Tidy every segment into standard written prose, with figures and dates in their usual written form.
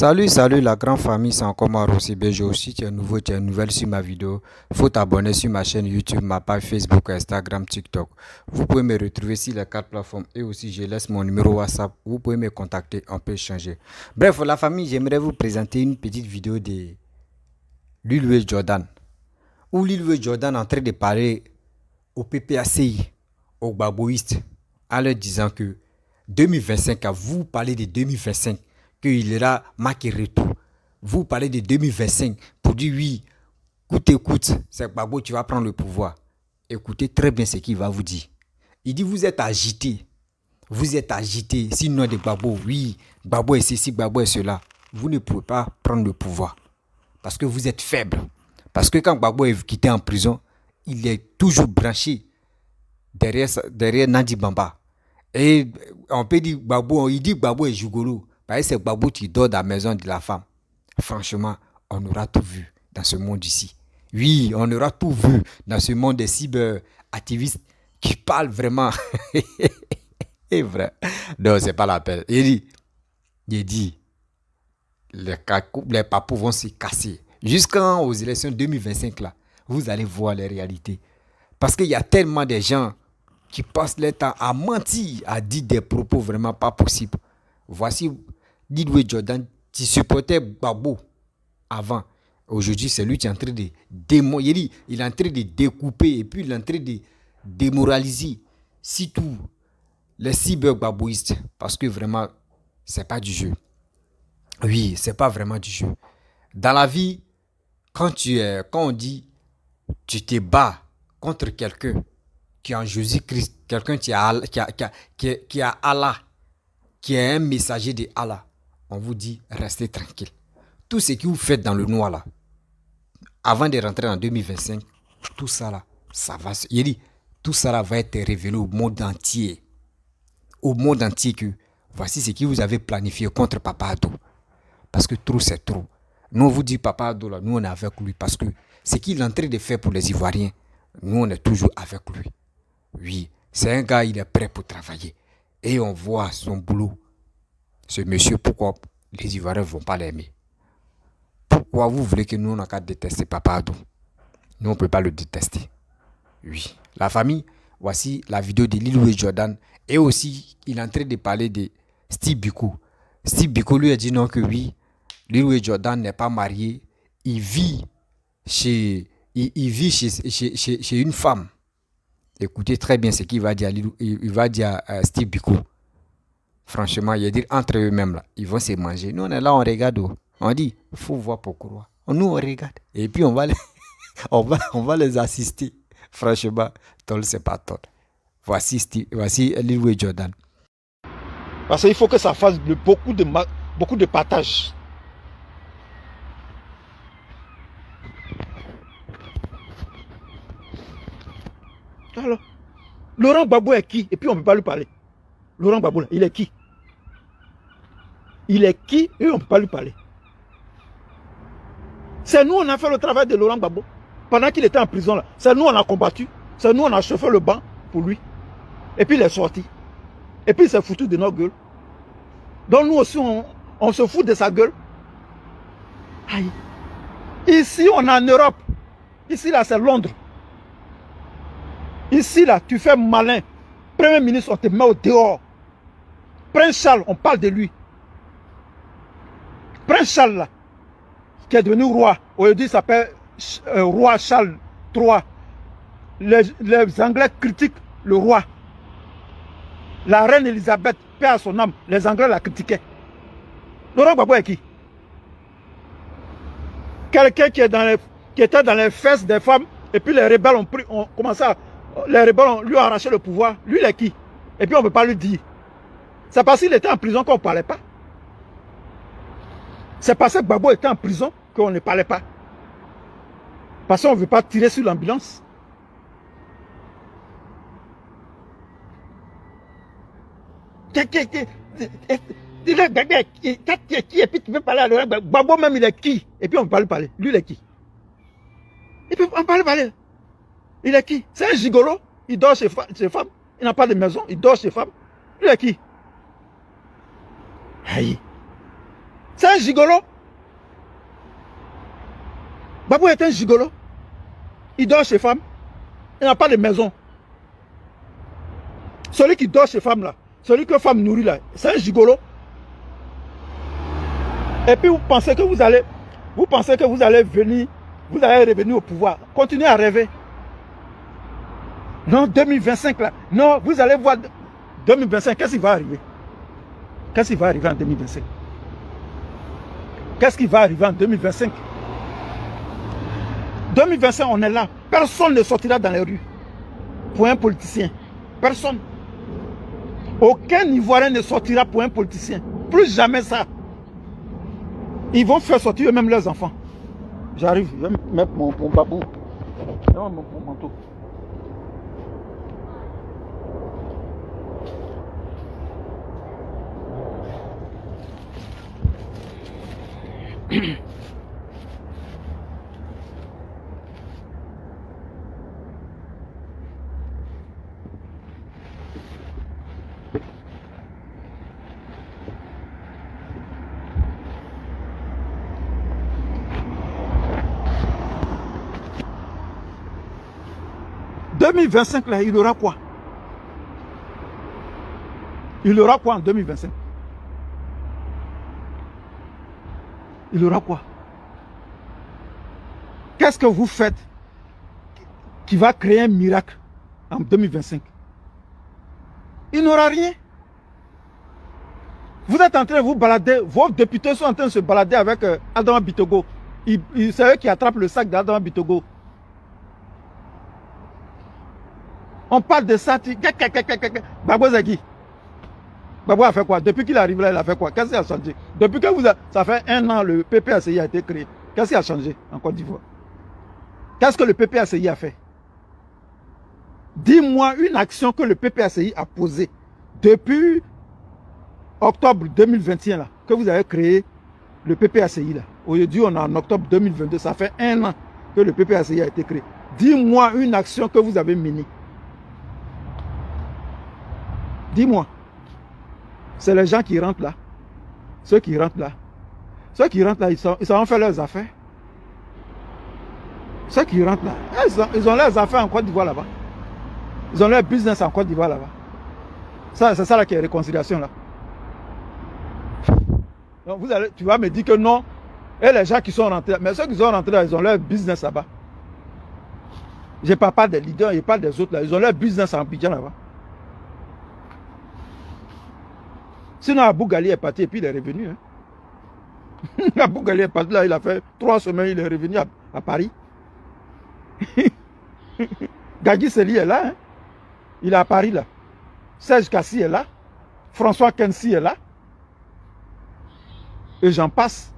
Salut la grande famille, c'est encore moi Rossi BG. Aussi, tu es nouveau, tu es nouvelle sur ma vidéo. Faut t'abonner sur ma chaîne YouTube, ma page Facebook, Instagram, TikTok. Vous pouvez me retrouver sur les 4 plateformes et aussi je laisse mon numéro WhatsApp. Vous pouvez me contacter, on peut échanger. Bref, la famille, j'aimerais vous présenter une petite vidéo de Lil Jordan. Où Lil Jordan est en train de parler au PPACI, aux baboïstes, en leur disant que 2025, à vous parlez de 2025, qu'il y aura marqué retour. Vous parlez de 2025 pour dire oui, écoute, c'est Gbagbo, tu vas prendre le pouvoir. Écoutez très bien ce qu'il va vous dire. Il dit vous êtes agité. Vous êtes agité. Sinon de Gbagbo, oui, Gbagbo est ceci, Gbagbo est cela. Vous ne pouvez pas prendre le pouvoir. Parce que vous êtes faible. Parce que quand Gbagbo est quitté en prison, il est toujours branché derrière Nandi Bamba. Et on peut dire Gbagbo, il dit Gbagbo est Jougolo. Parce que c'est Gbagbo qui dort dans la maison de la femme. Franchement, on aura tout vu dans ce monde ici. Oui, on aura tout vu dans ce monde des cyber-activistes qui parlent vraiment. C'est vrai. Non, c'est pas la peine. Il dit, les papous vont se casser. Jusqu'aux élections 2025, là, vous allez voir les réalités. Parce qu'il y a tellement de gens qui passent leur temps à mentir, à dire des propos vraiment pas possibles. Voici Lil Jordan qui supportait Gbagbo avant. Aujourd'hui, c'est lui qui est en train de il est en train de découper et puis il est en train de démoraliser surtout les cyber-gbagboïstes parce que vraiment, c'est pas du jeu. Oui, c'est pas vraiment du jeu. Dans la vie, quand on dit tu te bats contre quelqu'un qui est en Jésus-Christ, quelqu'un qui a Allah, qui est un messager de Allah, on vous dit restez tranquille. Tout ce que vous faites dans le noir là, avant de rentrer en 2025, tout ça là, ça va. Il dit, tout ça là va être révélé au monde entier. Au monde entier que voici ce que vous avez planifié contre Papa Ado. Parce que trop c'est trop. Nous on vous dit Papa Ado là, nous on est avec lui parce que ce qu'il est en train de faire pour les Ivoiriens, nous on est toujours avec lui. Oui, c'est un gars, il est prêt pour travailler. Et on voit son boulot. Ce monsieur, pourquoi les Ivoiriens ne vont pas l'aimer? Pourquoi vous voulez que nous, on n'a qu'à détester Papa Ado? Nous, on ne peut pas le détester. Oui. La famille, voici la vidéo de Lil Jordan. Et aussi, il est en train de parler de Steve Biko. Steve Biko lui a dit non que oui, Lil Jordan n'est pas marié. Il vit chez une femme. Écoutez très bien ce qu'il va dire il va dire à Steve Biko. Franchement, il va dire entre eux-mêmes, là, ils vont se manger. Nous, on est là, on regarde. On dit, il faut voir pour croire. Nous, on regarde. Et puis, on va les assister. Franchement, Tol, c'est pas Tol. Voici Lil Jordan. Parce qu'il faut que ça fasse beaucoup de partage. Alors, Laurent Gbagbo est qui? Et puis on ne peut pas lui parler. Laurent Gbagbo, il est qui? Il est qui et on ne peut pas lui parler. C'est nous, on a fait le travail de Laurent Gbagbo. Pendant qu'il était en prison, là, c'est nous, on a combattu. C'est nous, on a chauffé le banc pour lui. Et puis il est sorti. Et puis il s'est foutu de nos gueules. Donc nous aussi, on se fout de sa gueule. Aïe. Ici, on est en Europe. Ici, là, c'est Londres. Ici, là, tu fais malin. Premier ministre, on te met au dehors. Prince Charles, on parle de lui. Prince Charles, là, qui est devenu roi. Aujourd'hui, il s'appelle roi Charles III. Les Anglais critiquent le roi. La reine Elisabeth, paix à son âme, les Anglais la critiquaient. Laurent Gbagbo est qui? Quelqu'un qui était dans les fesses des femmes, et puis les rebelles ont commencé à... Les rebelles lui ont arraché le pouvoir. Lui, il est qui? Et puis on ne peut pas lui dire. C'est parce qu'il était en prison qu'on ne parlait pas. C'est parce que Gbagbo était en prison qu'on ne parlait pas. Parce qu'on ne veut pas tirer sur l'ambulance. Qui et puis tu veux parler à Laurent Gbagbo même il est qui? Et puis on ne peut pas lui parler. Lui il est qui? Et puis on ne peut pas lui parler. Il est qui? C'est un gigolo. Il dort chez femmes. Il n'a pas de maison. Il dort chez femmes. Lui est qui? Aïe. C'est un gigolo. Babou est un gigolo. Il dort chez femme. Il n'a pas de maison. Celui qui dort chez femme là, celui que femme nourrit là, c'est un gigolo. Et puis vous pensez que vous allez venir, vous allez revenir au pouvoir. Continuez à rêver. Non, 2025 là. Non, vous allez voir 2025, qu'est-ce qui va arriver? Qu'est-ce qui va arriver en 2025? Qu'est-ce qui va arriver en 2025? 2025, on est là. Personne ne sortira dans les rues pour un politicien. Personne. Aucun Ivoirien ne sortira pour un politicien. Plus jamais ça. Ils vont faire sortir eux-mêmes leurs enfants. J'arrive, je vais mettre mon babou. Je vais mettre mon manteau. En 2025 là, il aura quoi? Il aura quoi en 2025? Il aura quoi? Qu'est-ce que vous faites qui va créer un miracle en 2025? Il n'aura rien. Vous êtes en train de vous balader, vos députés sont en train de se balader avec Adama Bitogo. C'est eux qui attrapent le sac d'Adama Bitogo. On parle de ça, Babo Zagui. Babo a fait quoi? Depuis qu'il arrive là, il a fait quoi? Qu'est-ce qui a changé? Depuis que ça fait 1 an, le PPACI a été créé. Qu'est-ce qui a changé en Côte d'Ivoire? Qu'est-ce que le PPACI a fait? Dis-moi une action que le PPACI a posée depuis octobre 2021 là, que vous avez créé le PPACI là. Aujourd'hui, on est en octobre 2022. Ça fait 1 an que le PPACI a été créé. Dis-moi une action que vous avez menée. Dis-moi. C'est les gens qui rentrent là. Ceux qui rentrent là. Ceux qui rentrent là, ils ont fait leurs affaires. Ceux qui rentrent là, ils ont leurs affaires en Côte d'Ivoire là-bas. Ils ont leur business en Côte d'Ivoire là-bas. C'est ça là qui est réconciliation là. Donc tu vas me dire que non. Et les gens qui sont rentrés là, mais ceux qui sont rentrés là, ils ont leur business là-bas. Je ne parle pas des leaders, je parle des autres là. Ils ont leur business en Abidjan là-bas. Sinon, Abou Gali est parti et puis il est revenu. Hein. Abou Gali est parti là, il a fait 3 semaines, il est revenu à Paris. Gagui Seli est là. Hein. Il est à Paris là. Serge Kassi est là. François Kensi est là. Et j'en passe.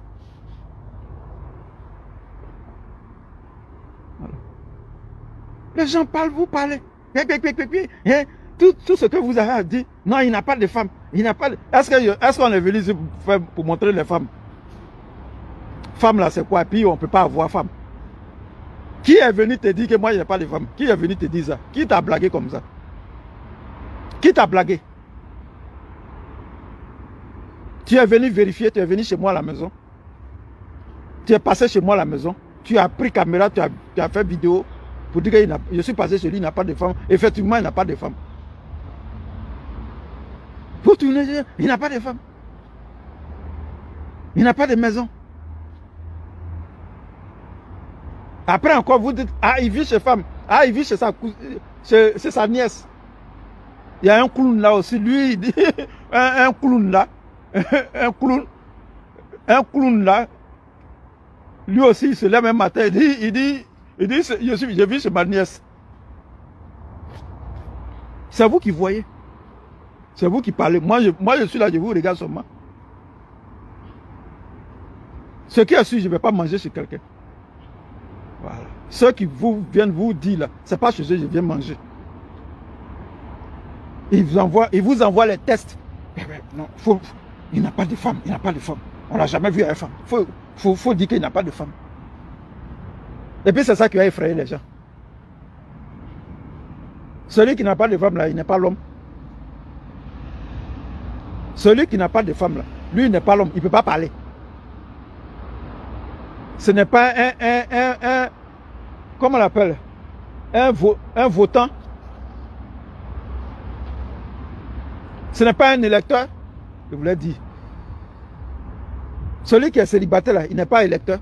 Voilà. Les gens parlent, vous parlez. Hein? Tout ce que vous avez à dire, non, il n'a pas de femme. Il n'a pas de... Est-ce qu'on est venu ici pour montrer les femmes? Femme là, c'est quoi? Et puis on ne peut pas avoir femme. Qui est venu te dire que moi, il n'y a pas de femme? Qui est venu te dire ça? Qui t'a blagué comme ça? Qui t'a blagué? Tu es venu vérifier, tu es venu chez moi à la maison. Tu es passé chez moi à la maison. Tu as pris caméra, tu as fait vidéo pour dire que je suis passé chez lui, il n'a pas de femme. Effectivement, il n'a pas de femme. Pour tourner, il n'a pas de femme. Il n'a pas de maison. Après encore, vous dites, ah, il vit chez femme. Ah, il vit chez sa nièce. Il y a un clown là aussi. Lui, il dit, un clown là. Un clown là. Lui aussi, il se lève un matin. Il dit, je vis chez ma nièce. C'est vous qui voyez. C'est vous qui parlez. Moi, je suis là, je vous regarde seulement. Ce qui est sûr, je ne vais pas manger chez quelqu'un. Voilà. Ceux qui viennent vous dire là, ce n'est pas chez eux, je viens manger. Ils vous envoient les tests. Non, il n'a pas de femme, il n'a pas de femme. On n'a jamais vu une femme. Faut dire qu'il n'a pas de femme. Et puis c'est ça qui a effrayé les gens. Celui qui n'a pas de femme là, il n'est pas l'homme. Celui qui n'a pas de femme là, lui il n'est pas l'homme, il ne peut pas parler. Ce n'est pas comment on l'appelle, un votant. Ce n'est pas un électeur, je vous l'ai dit. Celui qui est célibataire, là, il n'est pas électeur.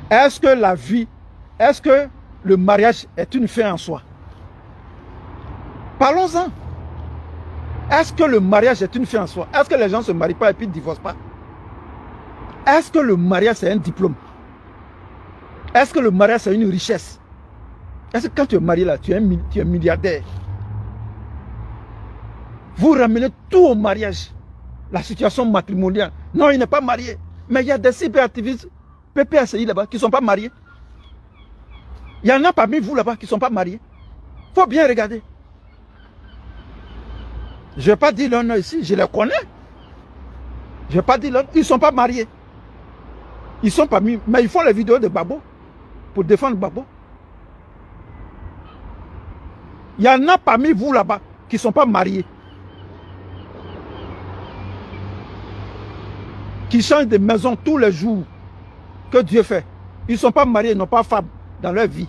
Est-ce que la vie, est-ce que le mariage est une fin en soi? Parlons-en. Est-ce que le mariage est une fin en soi? Est-ce que les gens ne se marient pas et puis ne divorcent pas? Est-ce que le mariage c'est un diplôme? Est-ce que le mariage c'est une richesse? Est-ce que quand tu es marié là, tu es milliardaire? Vous ramenez tout au mariage. La situation matrimoniale. Non, il n'est pas marié. Mais il y a des cyberactivistes, PPACI là-bas, qui ne sont pas mariés. Il y en a parmi vous là-bas qui ne sont pas mariés. Il faut bien regarder. Je ne vais pas dire leur nom ici, je les connais. Je ne vais pas dire leur nom. Ils ne sont pas mariés. Ils sont parmi, mais ils font les vidéos de Babo pour défendre Babo. Il y en a parmi vous là-bas qui ne sont pas mariés. Qui changent de maison tous les jours que Dieu fait. Ils ne sont pas mariés, ils n'ont pas de femme dans leur vie.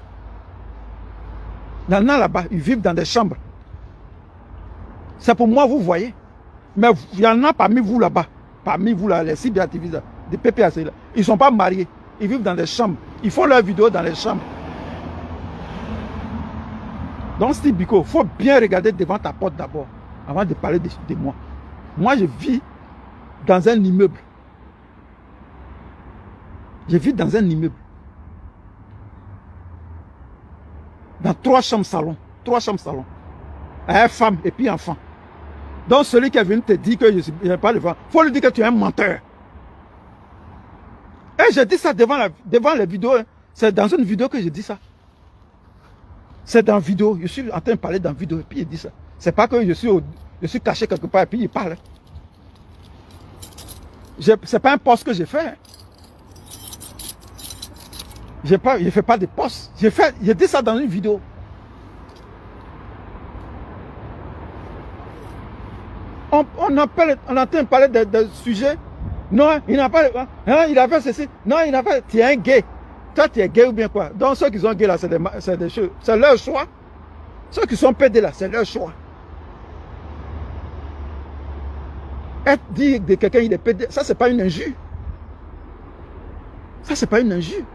Il y en a là-bas, ils vivent dans des chambres. C'est pour moi, vous voyez. Mais il y en a parmi vous là-bas, parmi vous là, les cyberactivistes, des PPAC là, ils ne sont pas mariés. Ils vivent dans des chambres. Ils font leurs vidéos dans les chambres. Donc, Steve Biko, il faut bien regarder devant ta porte d'abord, avant de parler de moi. Moi, je vis dans un immeuble. Je vis dans un immeuble. Dans 3 chambres salons. 3 chambres salons. Avec femme et puis enfant. Donc celui qui est venu te dire que je n'ai pas de femme, il faut lui dire que tu es un menteur. Et je dis ça devant les vidéos. Hein. C'est dans une vidéo que je dis ça. C'est dans une vidéo. Je suis en train de parler dans une vidéo et puis il dit ça. C'est pas que je suis caché quelque part et puis il parle. C'est pas un poste que j'ai fait. Hein. Je ne fais pas de poste. J'ai dit ça dans une vidéo. On est en train de parler de sujets. Non, il n'a pas. Hein, il a fait ceci. Non, il n'a pas. Tu es un gay. Toi, tu es gay ou bien quoi? Donc, ceux qui sont gays là, c'est des choses. C'est leur choix. Ceux qui sont pédés là, c'est leur choix. Dire de quelqu'un il est pédé, ça, c'est pas une injure. Ça, c'est pas une injure.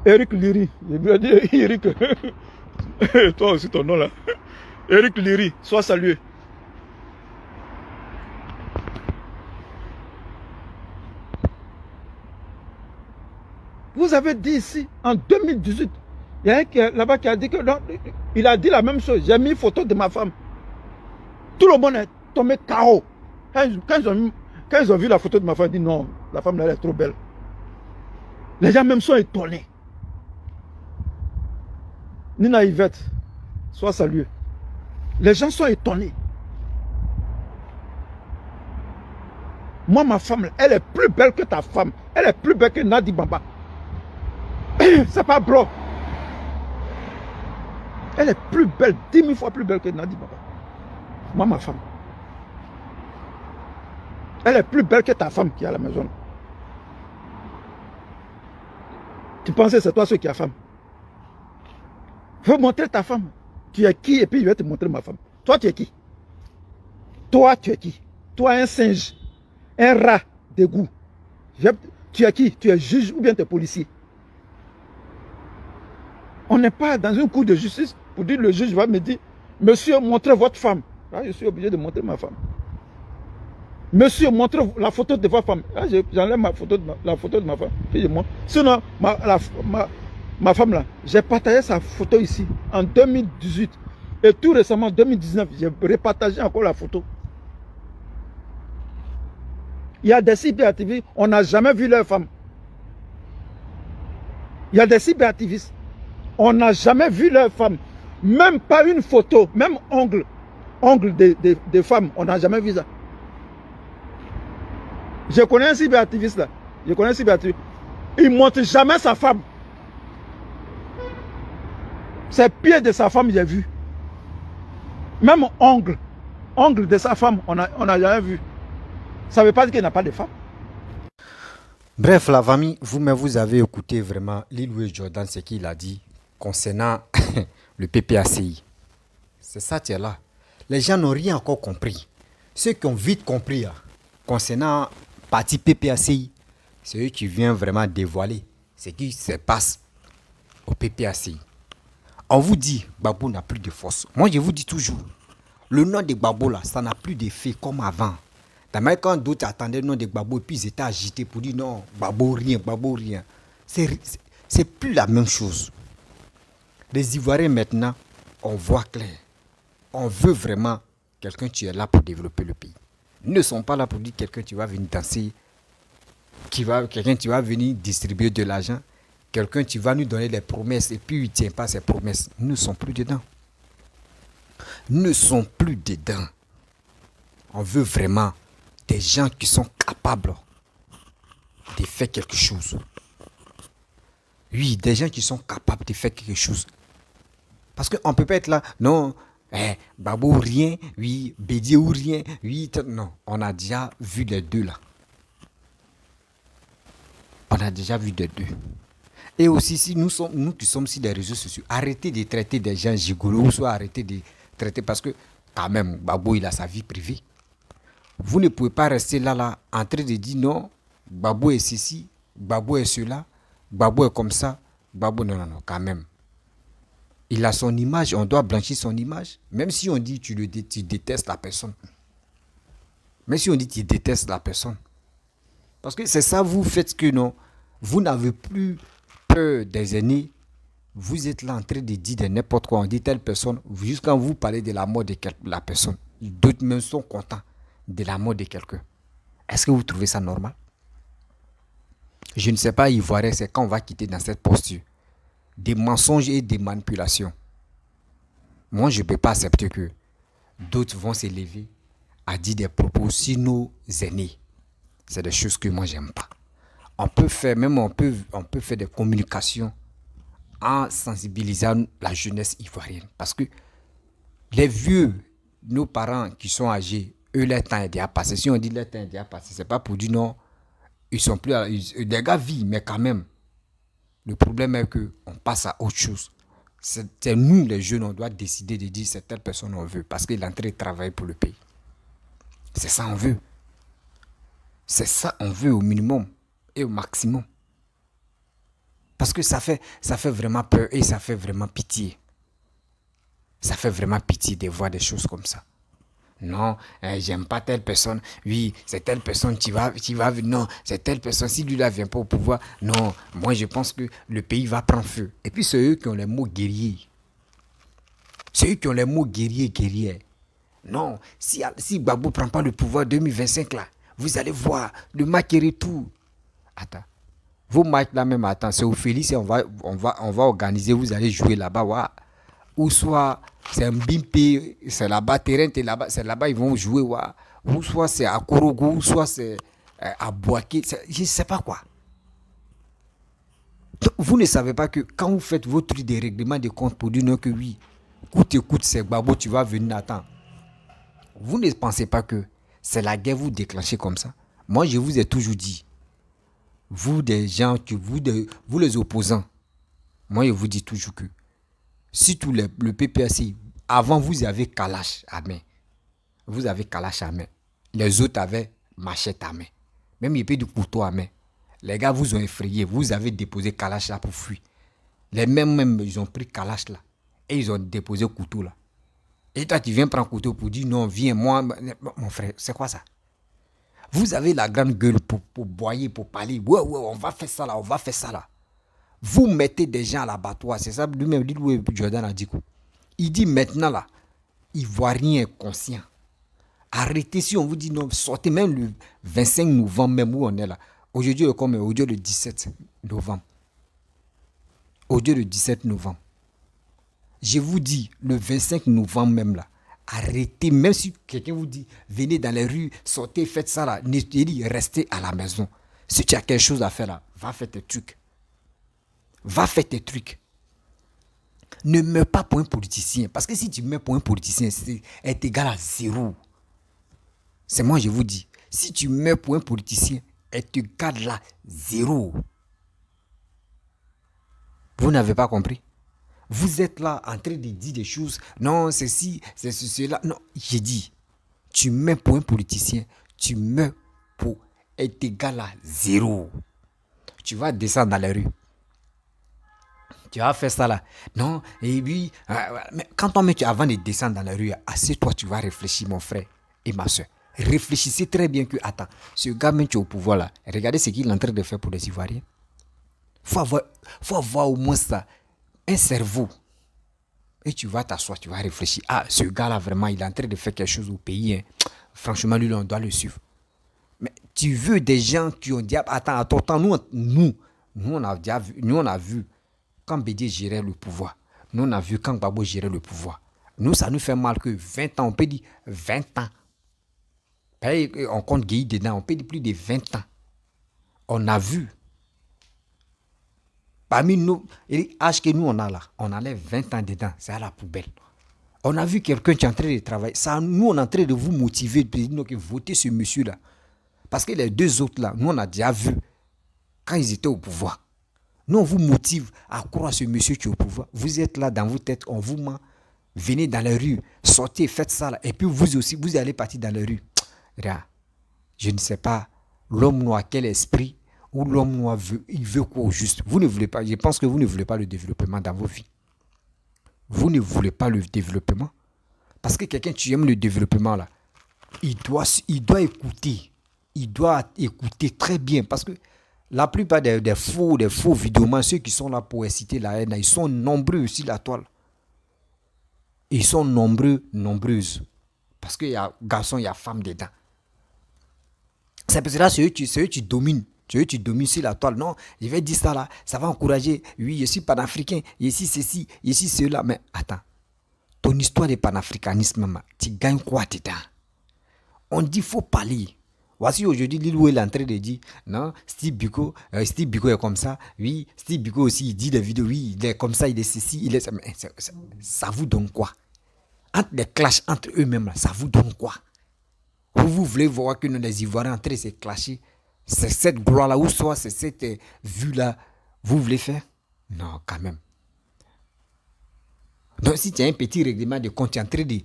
Eric Liri. Je vais dire Eric. Toi aussi, ton nom là. Eric Liri, sois salué. Vous avez dit ici, en 2018, il y a un là-bas qui a dit que non, il a dit la même chose. J'ai mis une photo de ma femme. Tout le monde est tombé KO. Quand ils ont vu la photo de ma femme, ils ont dit non, la femme là, elle est trop belle. Les gens même sont étonnés. Nina Yvette, sois salué. Les gens sont étonnés. Moi, ma femme, elle est plus belle que ta femme. Elle est plus belle que Nadi Bamba. C'est pas blanc. Elle est plus belle, 10 000 fois plus belle que Nadi Bamba. Moi, ma femme. Elle est plus belle que ta femme qui est à la maison. Tu pensais que c'est toi qui as femme. Je veux montrer ta femme. Tu es qui? Et puis je vais te montrer ma femme. Toi, tu es qui? Toi, tu es qui? Toi, un singe. Un rat d'égout. Tu es qui? Tu es juge ou bien tu es policier? On n'est pas dans une cour de justice pour dire le juge va me dire, monsieur, montrez votre femme. Là, je suis obligé de montrer ma femme. Monsieur, montrez la photo de votre femme. J'enlève la photo de ma femme. Puis je montre. Sinon, ma femme là, j'ai partagé sa photo ici en 2018. Et tout récemment, en 2019, j'ai repartagé encore la photo. Il y a des cyberactivistes, on n'a jamais vu leur femme. Il y a des cyberactivistes, on n'a jamais vu leur femme. Même pas une photo, même ongle de femmes, on n'a jamais vu ça. Je connais un cyberactiviste là. Je connais un cyberactiviste. Il ne montre jamais sa femme. Ses pieds de sa femme, j'ai vu. Même ongle ongle de sa femme, on a jamais vu. Ça ne veut pas dire qu'il n'a pas de femme. Bref, la famille, vous-même, vous avez écouté vraiment Lil Louis Jordan, ce qu'il a dit concernant le PPACI. C'est ça, tu es là. Les gens n'ont rien encore compris. Ceux qui ont vite compris concernant parti PPACI, c'est eux qui viennent vraiment dévoiler ce qui se passe au PPACI. On vous dit, Gbagbo n'a plus de force. Moi, je vous dis toujours, le nom de Gbagbo, là, ça n'a plus d'effet comme avant. D'ailleurs, quand d'autres attendaient le nom de Gbagbo, et puis ils étaient agités pour dire non, Gbagbo rien, Gbagbo rien. C'est plus la même chose. Les Ivoiriens, maintenant, on voit clair. On veut vraiment quelqu'un qui est là pour développer le pays. Ils ne sont pas là pour dire quelqu'un qui va venir danser, quelqu'un qui va venir distribuer de l'argent, quelqu'un qui va nous donner des promesses et puis il ne tient pas ses promesses. Nous ne sommes plus dedans. Nous ne sommes plus dedans. On veut vraiment des gens qui sont capables de faire quelque chose. Oui, des gens qui sont capables de faire quelque chose. Parce qu'on ne peut pas être là, non, Gbagbo ou rien, oui, Bédié ou rien, oui, non. On a déjà vu les deux là. On a déjà vu les deux. Et aussi, si nous qui sommes sur les réseaux sociaux, arrêtez de traiter des gens gigolos, ou soit arrêtez de traiter, parce que quand même, Gbagbo, il a sa vie privée. Vous ne pouvez pas rester là, en train de dire non, Gbagbo est ceci, Gbagbo est cela, Gbagbo est comme ça, Gbagbo, non, quand même. Il a son image, on doit blanchir son image. Même si on dit tu détestes la personne. Même si on dit tu détestes la personne. Parce que c'est ça, vous faites que non. Vous n'avez plus peur des aînés. Vous êtes là en train de dire de n'importe quoi. On dit telle personne. Jusqu'à vous parlez de la mort de la personne. D'autres même sont contents de la mort de quelqu'un. Est-ce que vous trouvez ça normal? Je ne sais pas, Ivoirien, c'est quand on va quitter dans cette posture. Des mensonges et des manipulations. Moi, je ne peux pas accepter que d'autres vont s'élever à dire des propos sur nos aînés. C'est des choses que moi, je n'aime pas. On peut faire des communications en sensibilisant la jeunesse ivoirienne. Parce que les vieux, nos parents qui sont âgés, eux, leur temps est déjà passé. Si on dit leur temps est déjà passé, ce n'est pas pour dire non, ils sont plus... Les gars vivent, mais quand même, le problème est qu'on passe à autre chose. C'est nous, les jeunes, on doit décider de dire c'est telle personne on veut. Parce qu'il est en train de travailler pour le pays. C'est ça on veut. C'est ça on veut au minimum et au maximum. Parce que ça fait vraiment peur et ça fait vraiment pitié. Ça fait vraiment pitié de voir des choses comme ça. Non, j'aime pas telle personne. Oui, c'est telle personne qui va venir. Non, c'est telle personne. Si lui là vient pas au pouvoir, non, moi je pense que le pays va prendre feu. Et puis c'est eux qui ont les mots guerriers. C'est eux qui ont les mots guerriers. Non, si Gbagbo prend pas le pouvoir 2025 là, vous allez voir le match est retour. Attends, vos matchs là même, attends, c'est au Félix et on va organiser. Vous allez jouer là-bas, ouais. Ou soit c'est un Bimpe, c'est là-bas, terrain, c'est là-bas, ils vont jouer, ouais. Ou soit c'est à Korogo, ou soit c'est à Boaké, je ne sais pas quoi. Donc, vous ne savez pas que quand vous faites votre truc de règlement de compte pour dire non que oui, écoute, c'est Gbagbo, tu vas venir, attends. Vous ne pensez pas que c'est la guerre vous déclenchez comme ça? Moi, je vous ai toujours dit, vous des gens, vous les opposants, moi je vous dis toujours que surtout le PPAC, avant vous avez Kalash à main. Vous avez Kalash à main. Les autres avaient machette à main. Même il y a du couteau à main. Les gars vous ont effrayé. Vous avez déposé Kalash là pour fuir. Les mêmes, ils ont pris Kalash là. Et ils ont déposé couteau là. Et toi tu viens prendre couteau pour dire non, viens, moi, mon frère, c'est quoi ça? Vous avez la grande gueule pour boyer, pour parler. Ouais, on va faire ça là. Vous mettez des gens à l'abattoir. C'est ça, lui-même, Jordan a dit quoi? Il dit maintenant là, Ivoirien est conscient. Arrêtez si on vous dit non, sortez même le 25 novembre, même où on est là. Aujourd'hui, aujourd'hui le 17 novembre. Aujourd'hui le 17 novembre. Je vous dis, le 25 novembre même là, arrêtez, même si quelqu'un vous dit, venez dans les rues, sortez, faites ça là, restez à la maison. Si tu as quelque chose à faire là, va faire tes trucs. Va faire tes trucs. Ne meurs pas pour un politicien. Parce que si tu meurs pour un politicien, c'est égal à zéro. C'est moi, je vous dis. Si tu meurs pour un politicien, et tu gardes là zéro. Vous n'avez pas compris? Vous êtes là en train de dire des choses. Non, c'est ci, c'est cela. Non, j'ai dit, tu meurs pour un politicien, tu meurs pour être égal à zéro. Tu vas descendre dans la rue. Tu vas faire ça là. Non, et puis, mais quand on met avant de descendre dans la rue, assieds-toi, tu vas réfléchir, mon frère et ma soeur. Réfléchissez très bien que, attends, ce gars, même tu es au pouvoir là, regardez ce qu'il est en train de faire pour les Ivoiriens. Faut avoir au moins ça, un cerveau. Et tu vas t'asseoir, tu vas réfléchir. Ah, ce gars-là, vraiment, il est en train de faire quelque chose au pays. Hein. Franchement, lui, on doit le suivre. Mais tu veux des gens qui ont dit, attends, nous, on a vu quand Bédié gérait le pouvoir. Nous, on a vu quand Gbagbo gérait le pouvoir. Nous, ça nous fait mal que 20 ans, on peut dire 20 ans. On compte Guéhi dedans, on peut dire plus de 20 ans. On a vu. Parmi nous, l'âge que nous on a là, on a les 20 ans dedans, c'est à la poubelle. On a vu quelqu'un qui est en train de travailler. Ça, nous, on est en train de vous motiver, de dire que votez ce monsieur-là. Parce que les deux autres là, nous, on a déjà vu quand ils étaient au pouvoir. Nous, on vous motive à croire ce monsieur qui est au pouvoir. Vous êtes là dans vos têtes, on vous ment. Venez dans la rue, sortez, faites ça là. Et puis vous aussi, vous allez partir dans la rue. Je ne sais pas, l'homme noir, quel esprit, ou l'homme noir veut, il veut quoi au juste. Vous ne voulez pas, je pense que vous ne voulez pas le développement dans vos vies. Vous ne voulez pas le développement. Parce que quelqu'un, tu aimes le développement là, il doit écouter. Il doit écouter très bien. Parce que la plupart des faux vidéomans, ceux qui sont là pour inciter la haine, ils sont nombreux sur la toile. Ils sont nombreuses. Parce qu'il y a garçons, il y a femmes dedans. C'est parce que là, c'est eux qui dominent. C'est eux qui dominent sur la toile. Non, je vais dire ça là, ça va encourager. Oui, je suis panafricain, ici ceci, ici cela. Mais attends, ton histoire de panafricanisme, tu gagnes quoi dedans? On dit qu'il faut parler. Voici aujourd'hui, Lil Wayne est en train de dire, non, Steve Biko est comme ça. Oui, Steve Biko aussi, il dit des vidéos, oui, il est comme ça, il est ceci, il est ça. Mais ça vous donne quoi? Entre les clashs entre eux-mêmes, là, ça vous donne quoi? Vous voulez voir que nous, les Ivoiriens, en train de se clasher? C'est cette gloire-là, ou soit c'est cette vue-là, vous voulez faire? Non, quand même. Donc, si tu as un petit règlement de compte, tu es en train de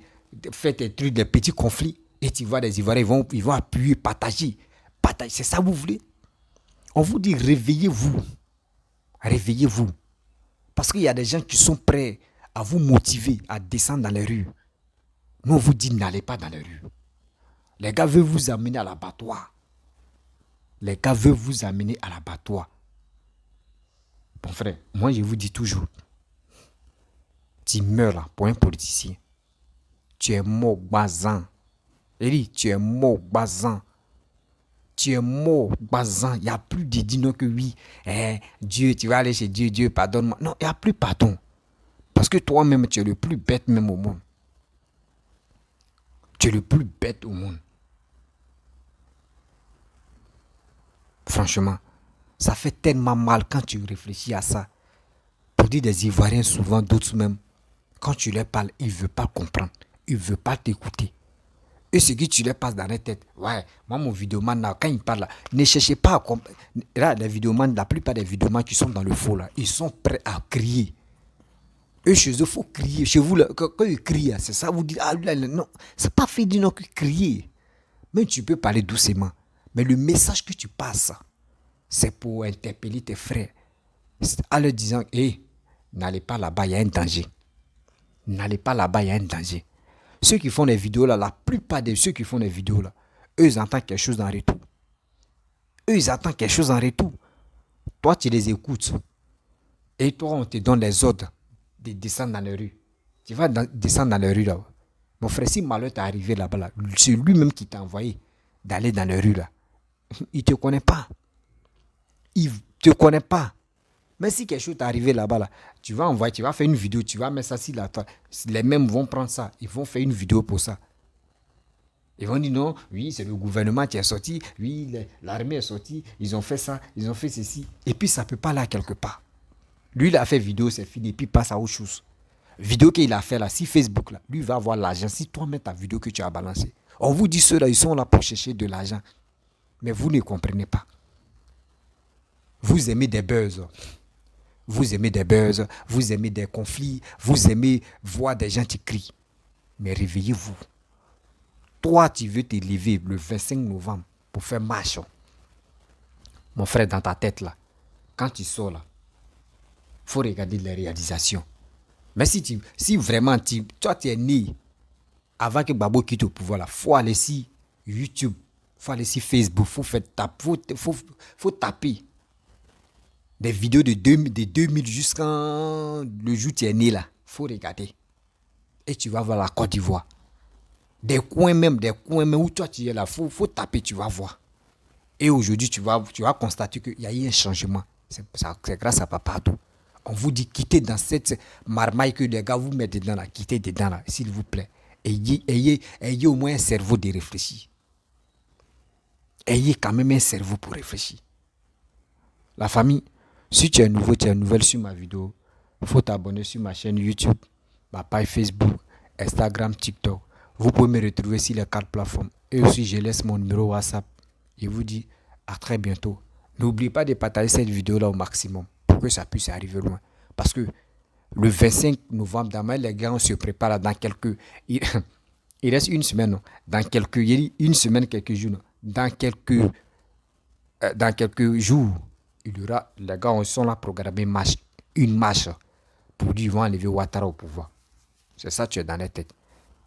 faire tes trucs, des petits conflits, et tu vois des Ivoiriens, ils vont appuyer, partager. C'est ça que vous voulez? On vous dit, réveillez-vous. Réveillez-vous. Parce qu'il y a des gens qui sont prêts à vous motiver à descendre dans les rues. Nous, on vous dit, n'allez pas dans les rues. Les gars veulent vous amener à l'abattoir. Les gars veulent vous amener à l'abattoir. Bon frère, moi je vous dis toujours, tu meurs là pour un politicien. Tu es mort bazan. Eli, tu es mort bazan. Tu es mort bazan. Il n'y a plus de dire non que oui. Dieu, tu vas aller chez Dieu, Dieu pardonne-moi. Non, il n'y a plus pardon. Parce que toi-même, tu es le plus bête même au monde. Tu es le plus bête au monde. Franchement, ça fait tellement mal quand tu réfléchis à ça. Pour dire des Ivoiriens, souvent d'autres même, quand tu leur parles, ils ne veulent pas comprendre. Ils ne veulent pas t'écouter. Et ce que tu leur passes dans la tête, ouais, moi mon vidéoman là, quand il parle là, ne cherchez pas à comprendre. Là, les vidéomans, la plupart des vidéomans qui sont dans le faux là, ils sont prêts à crier. Eux, chez eux, il faut crier. Chez vous, là, quand ils crient, c'est ça, vous dites, ah là, non, c'est pas fait de non que crier. Même tu peux parler doucement. Mais le message que tu passes, c'est pour interpeller tes frères. En leur disant, n'allez pas là-bas, il y a un danger. N'allez pas là-bas, il y a un danger. Ceux qui font des vidéos là, la plupart de ceux qui font des vidéos là, eux, ils entendent quelque chose en retour. Eux, ils attendent quelque chose en retour. Toi, tu les écoutes. Et toi, on te donne les ordres de descendre dans les rues. Tu vas descendre dans les rues là. Mon frère, si malheur t'est arrivé là-bas, là, c'est lui-même qui t'a envoyé d'aller dans les rues là. Il ne te connaît pas. Il ne te connaît pas. Mais si quelque chose t'est arrivé là-bas, là, tu vas faire une vidéo, tu vas mettre ça sur la toile. Les mêmes vont prendre ça, ils vont faire une vidéo pour ça. Ils vont dire non, oui, c'est le gouvernement qui est sorti, oui, l'armée est sortie, ils ont fait ça, ils ont fait ceci. Et puis ça ne peut pas aller quelque part. Lui, il a fait vidéo, c'est fini, et puis il passe à autre chose. Vidéo qu'il a fait là, si Facebook là, lui va avoir l'argent, si toi-même ta vidéo que tu as balancée. On vous dit ceux-là, ils sont là pour chercher de l'argent. Mais vous ne comprenez pas. Vous aimez des buzz. Vous aimez des buzz, vous aimez des conflits, vous aimez voir des gens qui crient. Mais réveillez-vous. Toi, tu veux te lever le 25 novembre pour faire marche. Mon frère, dans ta tête là, quand tu sors là, il faut regarder les réalisations. Mais si vraiment toi tu es né avant que Babo quitte au pouvoir là, il faut aller sur YouTube, il faut aller sur Facebook, faut taper des vidéos de 2000 jusqu'à le jour où tu es né là. Il faut regarder. Et tu vas voir la Côte d'Ivoire. Des coins même où toi tu es là, faut taper, tu vas voir. Et aujourd'hui, tu vas constater qu'il y a eu un changement. C'est grâce à Papadou. On vous dit quittez dans cette marmaille que les gars vous mettent dedans là, quittez dedans là, s'il vous plaît. Ayez au moins un cerveau de réfléchir. Ayez quand même un cerveau pour réfléchir. La famille, si tu es nouveau, tu es nouvelle sur ma vidéo, il faut t'abonner sur ma chaîne YouTube, ma page Facebook, Instagram, TikTok. Vous pouvez me retrouver sur les 4 plateformes. Et aussi, je laisse mon numéro WhatsApp. Je vous dis à très bientôt. N'oubliez pas de partager cette vidéo-là au maximum pour que ça puisse arriver loin. Parce que le 25 novembre, demain, les gars, on se prépare dans quelques... Il reste une semaine, non? Une semaine, quelques jours, non? Dans quelques jours, il y aura, les gars, on sont là programmés une marche pour dire qu'ils vont enlever Ouattara au pouvoir. C'est ça, tu es dans la tête.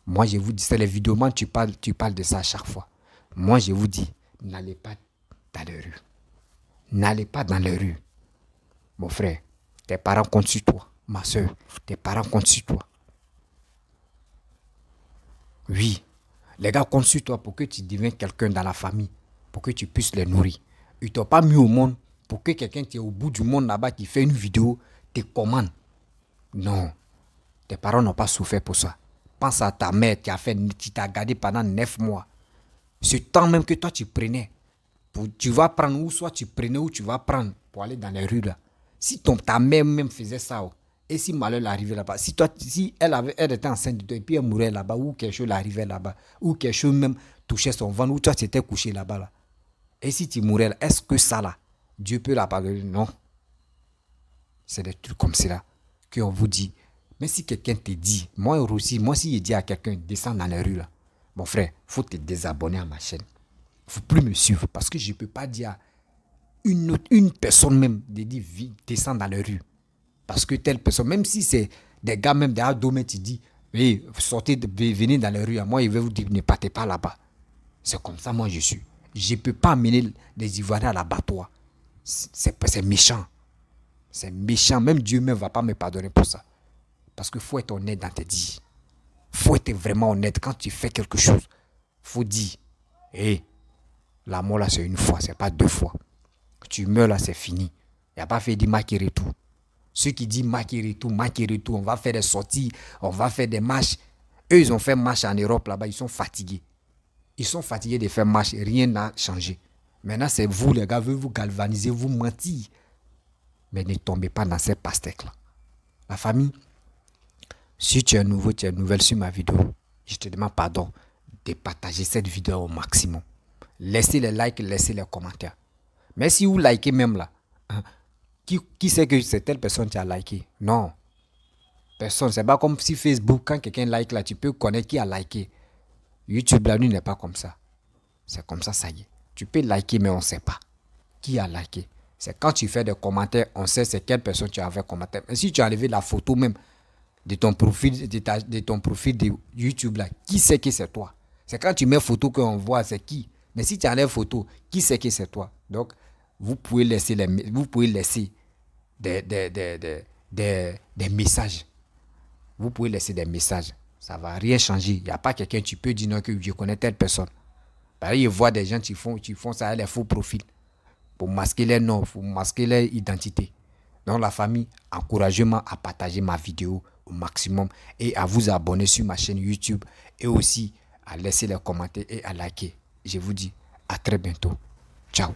Moi, je vous dis, c'est les vidéos, tu parles de ça à chaque fois. Moi, je vous dis, n'allez pas dans les rues. N'allez pas dans les rues. Mon frère, tes parents comptent sur toi. Ma soeur, tes parents comptent sur toi. Oui, les gars comptent sur toi pour que tu deviennes quelqu'un dans la famille, pour que tu puisses les nourrir. Ils ne t'ont pas mis au monde pour que quelqu'un qui est au bout du monde là-bas, qui fait une vidéo, te commande. Non, tes parents n'ont pas souffert pour ça. Pense à ta mère qui t'a gardé pendant 9 mois. Ce temps même que toi tu prenais, tu vas prendre, ou soit tu prenais ou tu vas prendre pour aller dans les rues là. Si ta mère même faisait ça, et si malheur arrivait là-bas, si elle était enceinte de toi et puis elle mourait là-bas, ou quelque chose arrivait là-bas, ou quelque chose même touchait son ventre, ou toi tu étais couché là-bas là. Et si tu mourais là, est-ce que ça là, Dieu peut la pardonner? Non. C'est des trucs comme cela qu'on vous dit. Mais si quelqu'un te dit, moi aussi, si je dis à quelqu'un, descends dans les rues là, mon frère, il faut te désabonner à ma chaîne. Il ne faut plus me suivre parce que je ne peux pas dire à une personne même de dire, descends dans les rues. Parce que telle personne, même si c'est des gars même, des ados, tu dis, hey, venez dans les rues, moi je vais vous dire, ne partez pas là-bas. C'est comme ça, moi je suis. Je ne peux pas amener les Ivoiriens à l'abattoir. C'est méchant. C'est méchant. Même Dieu ne va pas me pardonner pour ça. Parce qu'il faut être honnête dans tes dits. Il faut être vraiment honnête. Quand tu fais quelque chose, il faut dire, hé, la mort là c'est une fois, c'est pas 2 fois. Tu meurs là, c'est fini. Il n'y a pas fait de maquiller tout. Ceux qui disent maquiller tout, on va faire des sorties, on va faire des marches. Eux, ils ont fait marche en Europe là-bas, ils sont fatigués. Ils sont fatigués de faire marche, rien n'a changé. Maintenant, c'est vous les gars, vous galvaniser, vous mentir. Mais ne tombez pas dans ces pastèques-là. La famille, si tu es nouveau, tu es nouvelle sur ma vidéo, je te demande pardon de partager cette vidéo au maximum. Laissez les likes, laissez les commentaires. Mais si vous likez même là, qui sait que c'est telle personne qui a liké? Non. Personne. C'est pas comme si Facebook, quand quelqu'un like là, tu peux connaître qui a liké. YouTube là, lui n'est pas comme ça. C'est comme ça, ça y est. Tu peux liker, mais on ne sait pas qui a liké. C'est quand tu fais des commentaires, on sait c'est quelle personne tu as fait commentaire. Et si tu as enlevé la photo même de ton profil de YouTube là, qui sait que c'est toi? C'est quand tu mets photo qu'on voit c'est qui. Mais si tu enlèves photo, qui sait que c'est toi? Donc, vous pouvez laisser des messages. Vous pouvez laisser des messages. Ça ne va rien changer. Il n'y a pas quelqu'un, tu peux dire non que je connais telle personne. Parce qu'il voit des gens qui font ça, les faux profils. Pour masquer les noms, pour masquer leur identité. Donc la famille, encouragez-moi à partager ma vidéo au maximum et à vous abonner sur ma chaîne YouTube et aussi à laisser les commentaires et à liker. Je vous dis à très bientôt. Ciao.